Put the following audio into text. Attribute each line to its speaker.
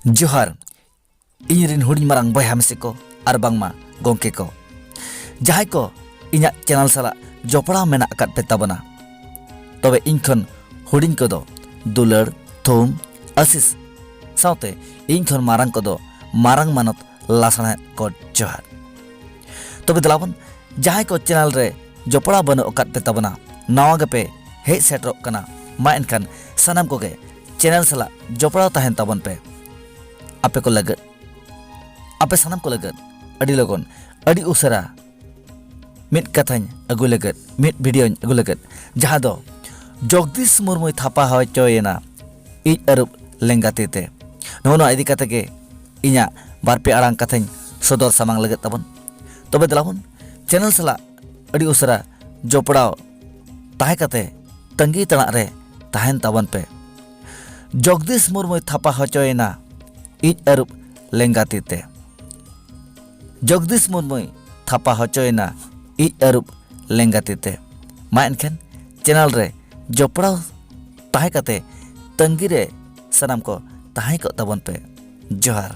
Speaker 1: जोहार इन रिन हुडिंग मारांग बयहा मिसे को आर बांगमा गंके को जहाय को इना चैनल साला जपड़ा मेना अकात पे ताबना तबे इन खन हुडिंग को दो दुलर थुम आशीष साउते इन खन मारांग को दो मारांग मानत लासना को जोहार तबे दलाबन जहाय को चैनल रे जपड़ा बनो अकात पे ताबना नवा गपे हे सेटरो कना मा इनखान सनम को गे चैनल साला जपड़ा तहन ताबन पे आपे को लगत आपे सनम को लगत अडी लगन अडी उसरा मिट कथाñ अगु लगत मिट वीडियो अगु लगत जहां दो जगदीश मुर्मु थापा हो चोयना इ अरुप लेंगाते ते नोनो इदी कते के इना बारपे आरांग कथाñ सदर सामांग लगत ताबन तबे दलाबन चैनल साला अडी उसरा जपड़ाव ताहे कते तंगी तणा रे ताहन ताबन पे जगदीश मुर्मु थापा हो चोयना इ अरुप लेंगाते ते जगदीश मुर्मु थापा होचोयना इ अरुप लेंगाते ते मा एनखान चैनल रे जपड़ाव ताहे कते तंगी रे सनाम को ताहे को ताबन पे जोहार।